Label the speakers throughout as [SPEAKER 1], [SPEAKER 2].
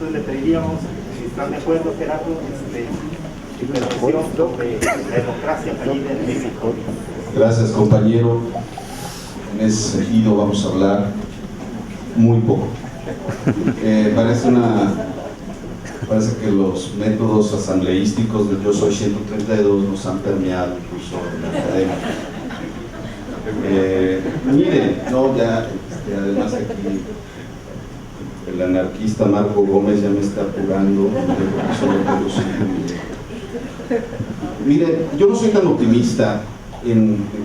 [SPEAKER 1] Entonces le pediríamos, si están de acuerdo, Gerardo, intervención sobre la democracia fallida en México.
[SPEAKER 2] Gracias, compañero. En ese sentido vamos a hablar muy poco. Parece que los métodos asambleísticos del Yo Soy 132 nos han permeado incluso en la academia. Miren, no, ya, además aquí el anarquista Marco Gómez ya me está apurando. Miren, yo no soy tan optimista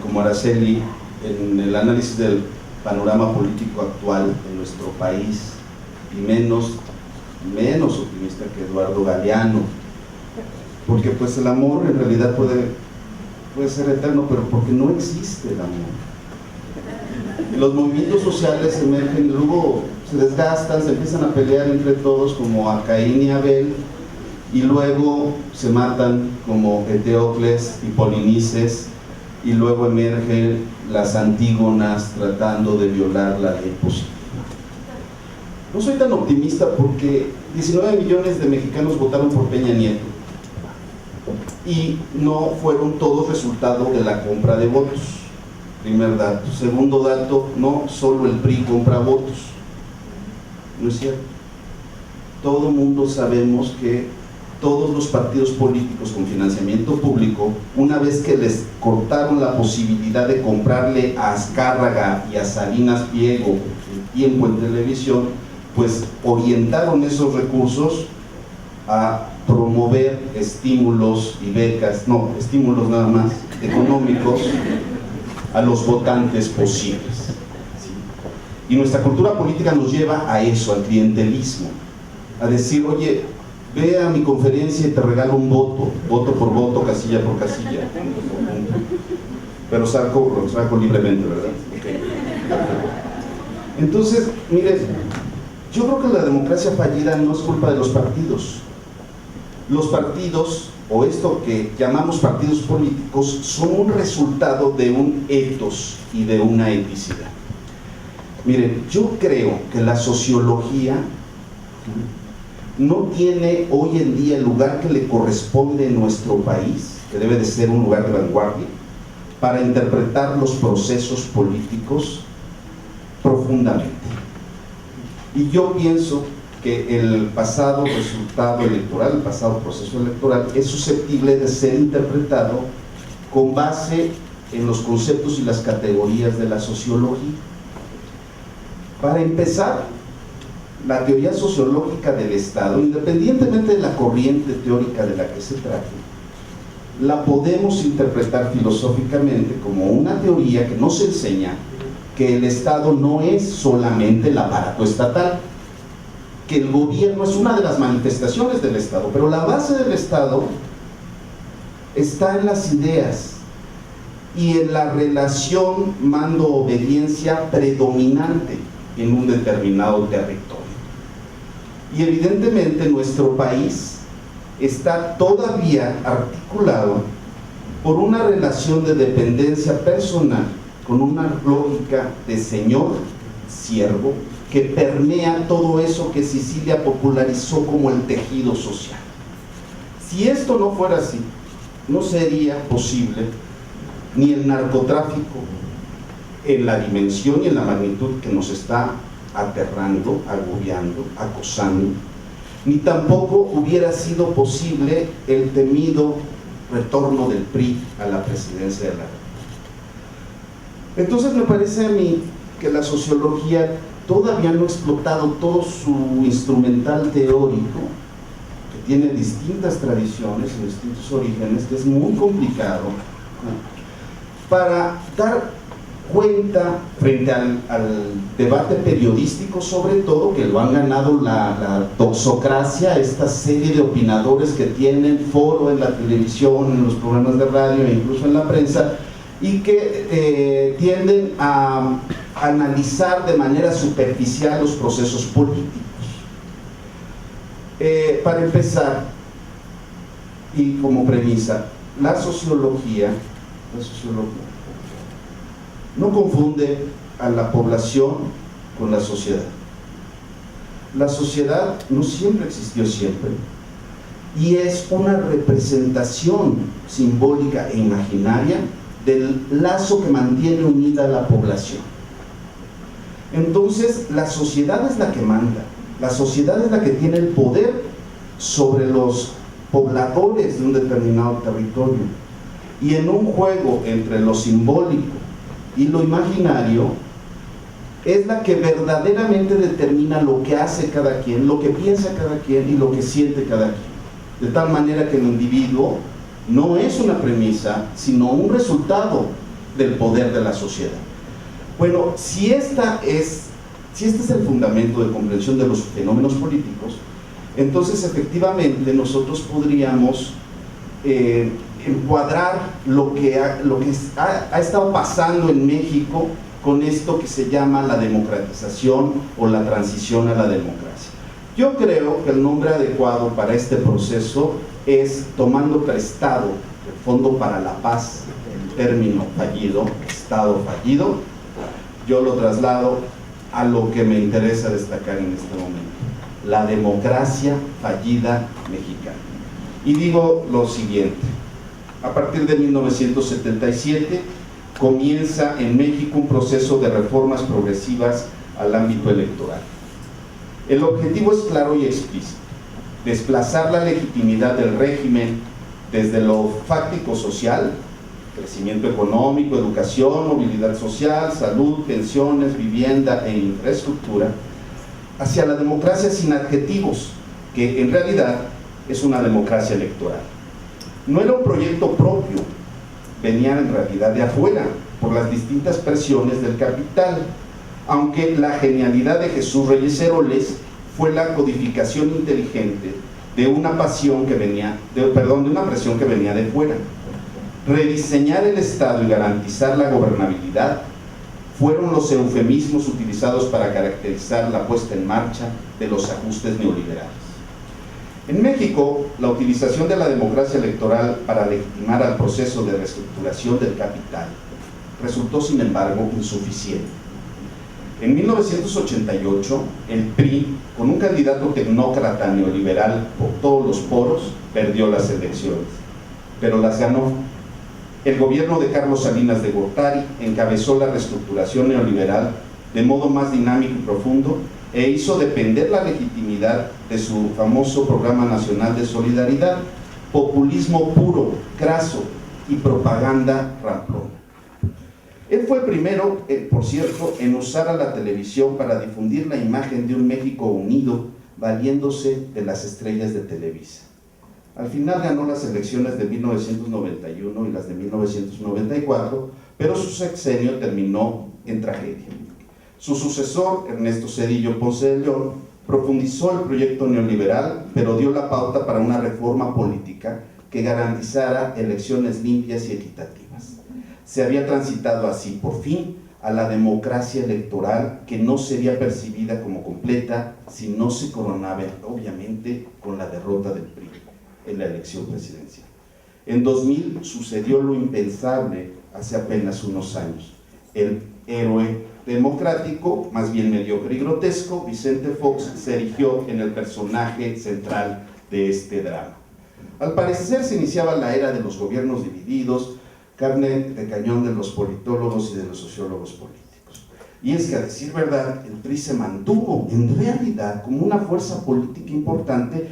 [SPEAKER 2] como Araceli en el análisis del panorama político actual de nuestro país, y menos optimista que Eduardo Galeano, porque pues el amor en realidad puede ser eterno, pero porque no existe el amor. Los movimientos sociales emergen y luego se desgastan, se empiezan a pelear entre todos como a Caín y Abel, y luego se matan como Eteocles y Polinices, y luego emergen las Antígonas tratando de violar la ley positiva. No soy tan optimista porque 19 millones de mexicanos votaron por Peña Nieto y no fueron todos resultado de la compra de votos. Primer dato. Segundo dato, no solo el PRI compra votos. No es cierto. Todo mundo sabemos que todos los partidos políticos con financiamiento público, una vez que les cortaron la posibilidad de comprarle a Azcárraga y a Salinas Pliego el tiempo en televisión, pues orientaron esos recursos a promover estímulos y becas, no, estímulos nada más, económicos a los votantes posibles. ¿Sí? Y nuestra cultura política nos lleva a eso, al clientelismo, a decir, oye, ve a mi conferencia y te regalo un voto, voto por voto, casilla por casilla, pero saco libremente, ¿verdad? Okay. Entonces, miren, yo creo que la democracia fallida no es culpa de los partidos. Los partidos, o esto que llamamos partidos políticos, son un resultado de un ethos y de una eticidad. Miren, yo creo que la sociología no tiene hoy en día el lugar que le corresponde en nuestro país, que debe de ser un lugar de vanguardia, para interpretar los procesos políticos profundamente. Y yo pienso que el pasado resultado electoral, el pasado proceso electoral, es susceptible de ser interpretado con base en los conceptos y las categorías de la sociología. Para empezar, la teoría sociológica del Estado, independientemente de la corriente teórica de la que se trate, la podemos interpretar filosóficamente como una teoría que nos enseña que el Estado no es solamente el aparato estatal, que el gobierno es una de las manifestaciones del Estado, pero la base del Estado está en las ideas y en la relación mando-obediencia predominante en un determinado territorio. Y evidentemente nuestro país está todavía articulado por una relación de dependencia personal con una lógica de señor-siervo que permea todo eso que Sicilia popularizó como el tejido social. Si esto no fuera así, no sería posible ni el narcotráfico en la dimensión y en la magnitud que nos está aterrando, agobiando, acosando, ni tampoco hubiera sido posible el temido retorno del PRI a la presidencia de la República. Entonces me parece a mí que la sociología todavía no ha explotado todo su instrumental teórico, que tiene distintas tradiciones y distintos orígenes, que es muy complicado, ¿no?, para dar cuenta frente al debate periodístico, sobre todo, que lo han ganado la toxocracia, esta serie de opinadores que tienen foro en la televisión, en los programas de radio e incluso en la prensa, y que tienden a analizar de manera superficial los procesos políticos. Para empezar, y como premisa, la sociología no confunde a la población con la sociedad. la sociedad no siempre existió siempre, y es una representación simbólica e imaginaria del lazo que mantiene unida a la población. Entonces, la sociedad es la que manda, la sociedad es la que tiene el poder sobre los pobladores de un determinado territorio, y en un juego entre lo simbólico y lo imaginario, es la que verdaderamente determina lo que hace cada quien, lo que piensa cada quien y lo que siente cada quien. De tal manera que el individuo no es una premisa, sino un resultado del poder de la sociedad. Bueno, si este es el fundamento de comprensión de los fenómenos políticos, entonces efectivamente nosotros podríamos encuadrar lo que ha estado pasando en México con esto que se llama la democratización o la transición a la democracia. Yo creo que el nombre adecuado para este proceso es, tomando prestado el Fondo para la Paz, el término fallido, Estado fallido, yo lo traslado a lo que me interesa destacar en este momento: la democracia fallida mexicana. Y digo lo siguiente: a partir de 1977 comienza en México un proceso de reformas progresivas al ámbito electoral. El objetivo es claro y explícito: desplazar la legitimidad del régimen desde lo fáctico social, crecimiento económico, educación, movilidad social, salud, pensiones, vivienda e infraestructura, hacia la democracia sin adjetivos, que en realidad es una democracia electoral. No era un proyecto propio, venía en realidad de afuera, por las distintas presiones del capital, aunque la genialidad de Jesús Reyes Heroles fue la codificación inteligente de una presión que venía de fuera. Rediseñar el Estado y garantizar la gobernabilidad fueron los eufemismos utilizados para caracterizar la puesta en marcha de los ajustes neoliberales. En México, la utilización de la democracia electoral para legitimar al proceso de reestructuración del capital resultó, sin embargo, insuficiente. En 1988, el PRI, con un candidato tecnócrata neoliberal por todos los poros, perdió las elecciones, pero las ganó. El gobierno de Carlos Salinas de Gortari encabezó la reestructuración neoliberal de modo más dinámico y profundo, e hizo depender la legitimidad de su famoso Programa Nacional de Solidaridad, populismo puro, craso y propaganda ramplona. Él fue el primero, por cierto, en usar a la televisión para difundir la imagen de un México unido, valiéndose de las estrellas de Televisa. Al final ganó las elecciones de 1991 y las de 1994, pero su sexenio terminó en tragedia. Su sucesor, Ernesto Zedillo Ponce de León, profundizó el proyecto neoliberal, pero dio la pauta para una reforma política que garantizara elecciones limpias y equitativas. Se había transitado así, por fin, a la democracia electoral, que no sería percibida como completa si no se coronaba, obviamente, con la derrota del PRI en la elección presidencial. En 2000 sucedió lo impensable hace apenas unos años. El héroe democrático, más bien mediocre y grotesco, Vicente Fox, se erigió en el personaje central de este drama. Al parecer se iniciaba la era de los gobiernos divididos, carne de cañón de los politólogos y de los sociólogos políticos. Y es que, a decir verdad, el PRI se mantuvo en realidad como una fuerza política importante,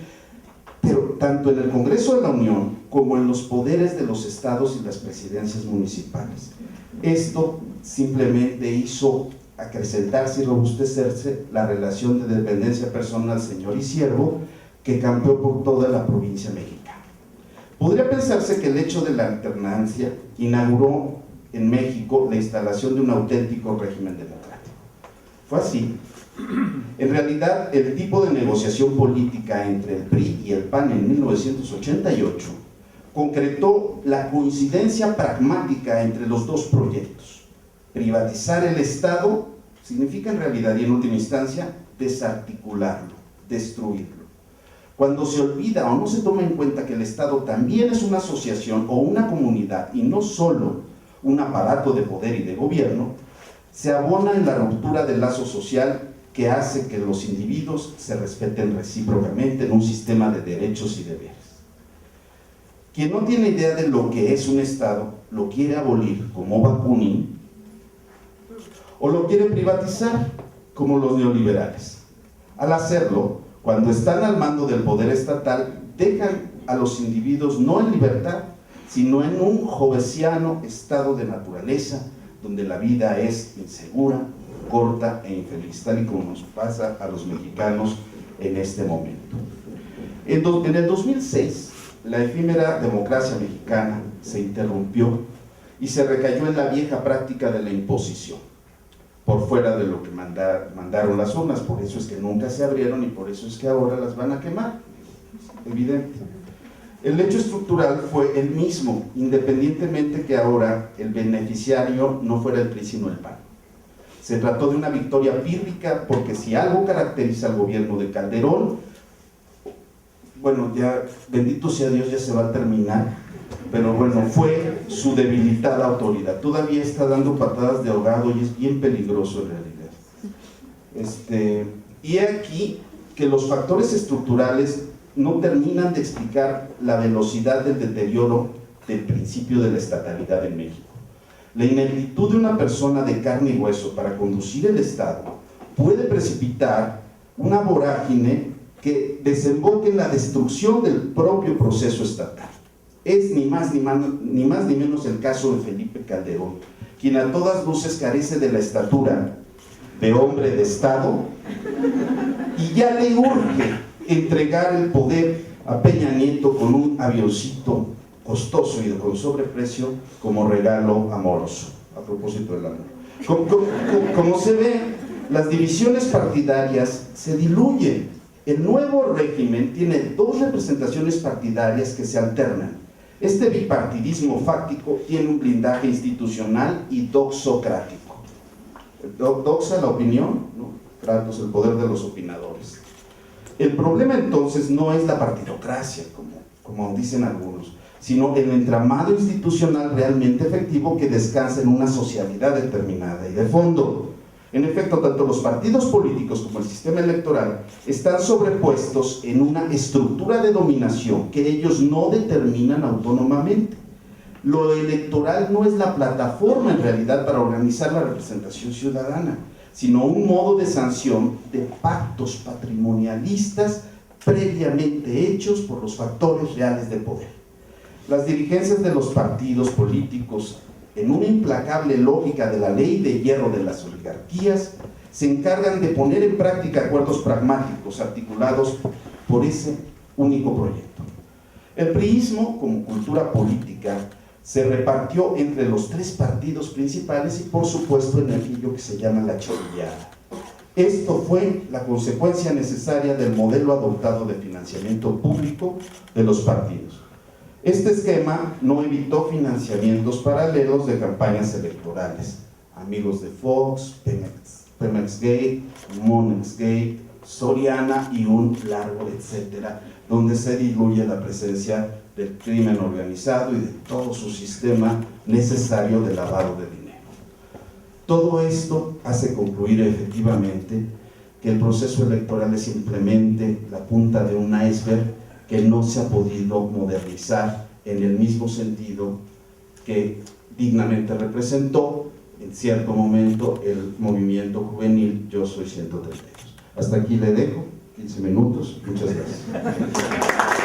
[SPEAKER 2] pero tanto en el Congreso de la Unión como en los poderes de los estados y las presidencias municipales. Esto simplemente hizo acrecentarse y robustecerse la relación de dependencia personal señor y siervo que campeó por toda la provincia mexicana. Podría pensarse que el hecho de la alternancia inauguró en México la instalación de un auténtico régimen democrático. Fue así. En realidad, el tipo de negociación política entre el PRI y el PAN en 1988 concretó la coincidencia pragmática entre los dos proyectos. Privatizar el Estado significa en realidad y en última instancia desarticularlo, destruirlo. Cuando se olvida o no se toma en cuenta que el Estado también es una asociación o una comunidad y no solo un aparato de poder y de gobierno, se abona en la ruptura del lazo social que hace que los individuos se respeten recíprocamente en un sistema de derechos y deberes. Quien no tiene idea de lo que es un Estado, lo quiere abolir como Bakunin o lo quiere privatizar como los neoliberales. Al hacerlo, cuando están al mando del poder estatal, dejan a los individuos no en libertad, sino en un jovesiano estado de naturaleza, donde la vida es insegura, corta e infeliz, tal y como nos pasa a los mexicanos en este momento. En el 2006, la efímera democracia mexicana se interrumpió y se recayó en la vieja práctica de la imposición, por fuera de lo que mandaron las urnas. Por eso es que nunca se abrieron y por eso es que ahora las van a quemar, evidente. El hecho estructural fue el mismo, independientemente que ahora el beneficiario no fuera el PRI sino el PAN. Se trató de una victoria pírrica, porque si algo caracteriza al gobierno de Calderón, bueno, ya, bendito sea Dios, ya se va a terminar, pero bueno, fue su debilitada autoridad. Todavía está dando patadas de ahogado y es bien peligroso en realidad. Y aquí que los factores estructurales no terminan de explicar la velocidad del deterioro del principio de la estatalidad en México. La ineptitud de una persona de carne y hueso para conducir el Estado puede precipitar una vorágine que desemboque en la destrucción del propio proceso estatal. Es ni más ni menos el caso de Felipe Calderón, quien a todas luces carece de la estatura de hombre de Estado y ya le urge entregar el poder a Peña Nieto con un avioncito costoso y con sobreprecio como regalo amoroso, a propósito del amor. Como se ve, las divisiones partidarias se diluyen. El nuevo régimen tiene dos representaciones partidarias que se alternan. Este bipartidismo fáctico tiene un blindaje institucional y doxocrático. Doxa la opinión, ¿no? Kratos, el poder de los opinadores. El problema entonces no es la partidocracia, como dicen algunos, sino el entramado institucional realmente efectivo que descansa en una socialidad determinada y de fondo. En efecto, tanto los partidos políticos como el sistema electoral están sobrepuestos en una estructura de dominación que ellos no determinan autónomamente. Lo electoral no es la plataforma en realidad para organizar la representación ciudadana, sino un modo de sanción de pactos patrimonialistas previamente hechos por los factores reales de poder. Las dirigencias de los partidos políticos, en una implacable lógica de la ley de hierro de las oligarquías, se encargan de poner en práctica acuerdos pragmáticos articulados por ese único proyecto. El priismo, como cultura política, se repartió entre los tres partidos principales y por supuesto en aquello que se llama la chorillada. Esto fue la consecuencia necesaria del modelo adoptado de financiamiento público de los partidos. Este esquema no evitó financiamientos paralelos de campañas electorales, amigos de Fox, Pemex Gate, Monex Gate, Soriana y un largo etcétera, donde se diluye la presencia del crimen organizado y de todo su sistema necesario de lavado de dinero. Todo esto hace concluir efectivamente que el proceso electoral es simplemente la punta de un iceberg que no se ha podido modernizar en el mismo sentido que dignamente representó en cierto momento el movimiento juvenil Yo Soy 132. Hasta aquí le dejo, 15 minutos, muchas gracias.